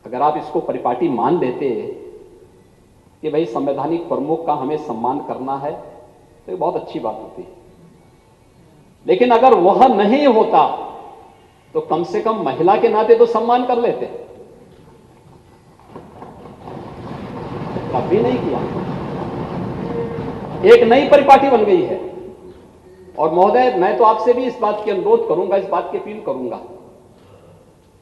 अगर आप इसको परिपाटी मान लेते कि भाई संवैधानिक प्रमुख का हमें सम्मान करना है तो ये बहुत अच्छी बात होती है। लेकिन अगर वह नहीं होता तो कम से कम महिला के नाते तो सम्मान कर लेते। कभी नहीं किया। एक नई परिपाटी बन गई है। और महोदय, मैं तो आपसे भी इस बात की अनुरोध करूंगा, इस बात की अपील करूंगा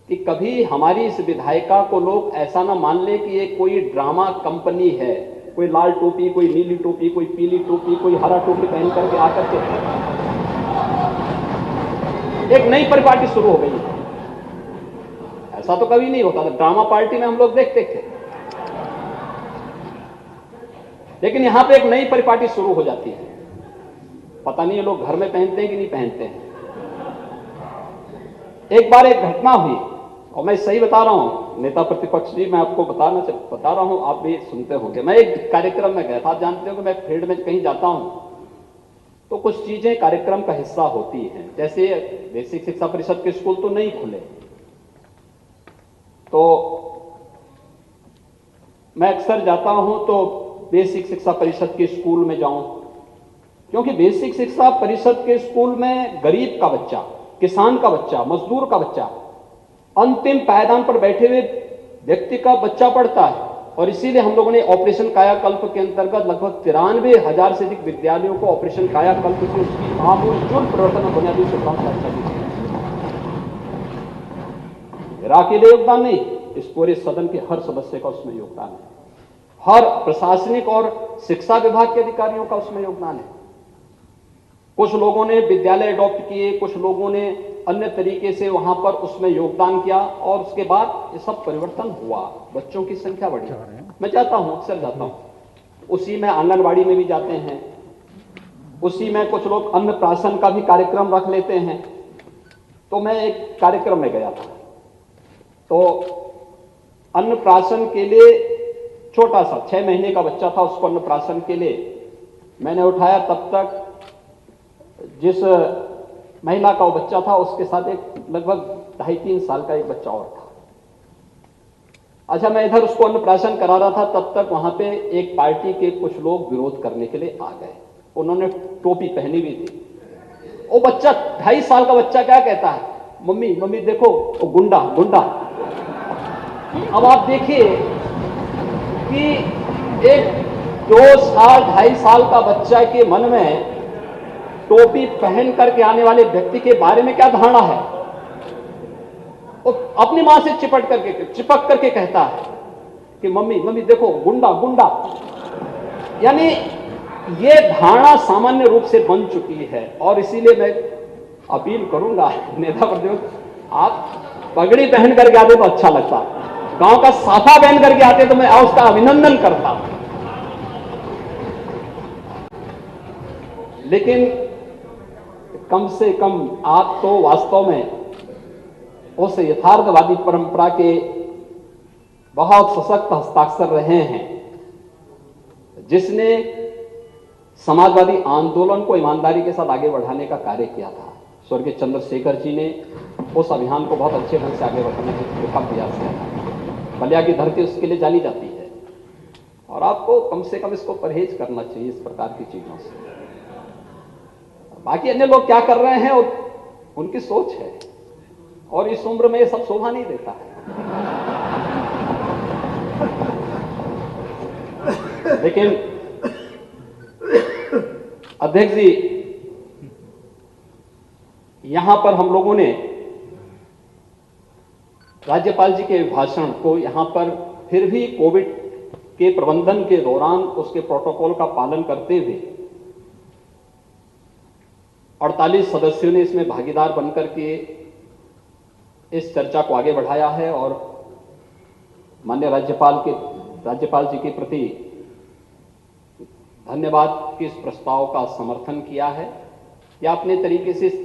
कि कभी हमारी इस विधायिका को लोग ऐसा ना मान ले कि ये कोई ड्रामा कंपनी है, कोई लाल टोपी, कोई नीली टोपी, कोई पीली टोपी, कोई हरा टोपी पहन करके आकर के एक नई परिपाटी शुरू हो गई है। ऐसा तो कभी नहीं होता था। ड्रामा पार्टी में हम लोग देखते थे, लेकिन यहां पे एक नई परिपाटी शुरू हो जाती है। पता नहीं ये लोग घर में पहनते हैं कि नहीं पहनते हैं। एक बार एक घटना हुई, और मैं सही बता रहा हूं नेता प्रतिपक्ष जी, मैं आपको बता रहा हूं, आप भी सुनते होंगे। मैं एक कार्यक्रम में गया था। आप जानते हो कि मैं फील्ड में कहीं जाता हूं तो कुछ चीजें कार्यक्रम का हिस्सा होती हैं। जैसे बेसिक शिक्षा परिषद के स्कूल तो नहीं खुले, तो मैं अक्सर जाता हूं तो बेसिक शिक्षा परिषद के स्कूल में जाऊं, क्योंकि बेसिक शिक्षा परिषद के स्कूल में गरीब का बच्चा, किसान का बच्चा, मजदूर का बच्चा, अंतिम पायदान पर बैठे हुए व्यक्ति का बच्चा पढ़ता है। और इसीलिए हम लोगों ने ऑपरेशन कायाकल्प के अंतर्गत लगभग 93,000 से अधिक विद्यालयों को ऑपरेशन कायाकल्प की उसकी आमूलचूल परिवर्तन और बुनियादी सुविधाओं की रक्षा दी। मेरा अकेले योगदान नहीं, इस पूरे सदन के हर सदस्य का उसमें योगदान है। हर प्रशासनिक और शिक्षा विभाग के अधिकारियों का उसमें योगदान है। कुछ लोगों ने विद्यालय अडॉप्ट किए, कुछ लोगों ने अन्य तरीके से वहां पर उसमें योगदान किया, और उसके बाद ये सब परिवर्तन हुआ, बच्चों की संख्या बढ़ी। मैं जाता हूं, अक्सर जाता हूं। उसी में आंगनबाड़ी में भी जाते हैं, उसी में कुछ लोग अन्नप्राशन का भी कार्यक्रम रख लेते हैं। तो मैं एक कार्यक्रम में गया था, तो अन्नप्राशन के लिए छोटा सा 6 महीने का बच्चा था, उसको अन्नप्राशन के लिए मैंने उठाया। तब तक जिस महिला का वो बच्चा था उसके साथ एक लगभग 2.5-3 साल का एक बच्चा और था। अच्छा, मैं इधर उसको अन्नप्राशन करा रहा था, तब तक वहां पे एक पार्टी के कुछ लोग विरोध करने के लिए आ गए। उन्होंने टोपी पहनी हुई थी। वो बच्चा 2.5 साल का बच्चा क्या कहता है, मम्मी मम्मी देखो वो गुंडा गुंडा। अब आप देखिए कि एक 2 साल 2.5 साल का बच्चा के मन में टोपी पहन करके आने वाले व्यक्ति के बारे में क्या धारणा है। वो अपनी मां से चिपक करके कहता है कि मम्मी मम्मी देखो गुंडा गुंडा। यानी ये धारणा सामान्य रूप से बन चुकी है। और इसीलिए मैं अपील करूंगा नेता प्रतिपक्ष, आप पगड़ी पहन करके आते तो अच्छा लगता, गांव का साफा पहन करके आते तो मैं उसका अभिनंदन करता। लेकिन कम से कम आप तो वास्तव में उस यथार्थवादी परंपरा के बहुत सशक्त हस्ताक्षर रहे हैं, जिसने समाजवादी आंदोलन को ईमानदारी के साथ आगे बढ़ाने का कार्य किया था। स्वर्गीय चंद्रशेखर जी ने उस अभियान को बहुत अच्छे ढंग से आगे बढ़ाने का प्रयास किया था। बलिया की धरती उसके लिए जानी जाती है, और आपको कम से कम इसको परहेज करना चाहिए इस प्रकार की चीजों से। बाकी अन्य लोग क्या कर रहे हैं उनकी सोच है, और इस उम्र में ये सब शोभा नहीं देता है। लेकिन अध्यक्ष जी, यहां पर हम लोगों ने राज्यपाल जी के भाषण को यहां पर फिर भी कोविड के प्रबंधन के दौरान उसके प्रोटोकॉल का पालन करते हुए 48 सदस्यों ने इसमें भागीदार बनकर के इस चर्चा को आगे बढ़ाया है। और माननीय राज्यपाल जी के प्रति धन्यवाद कि इस प्रस्ताव का समर्थन किया है, या अपने तरीके से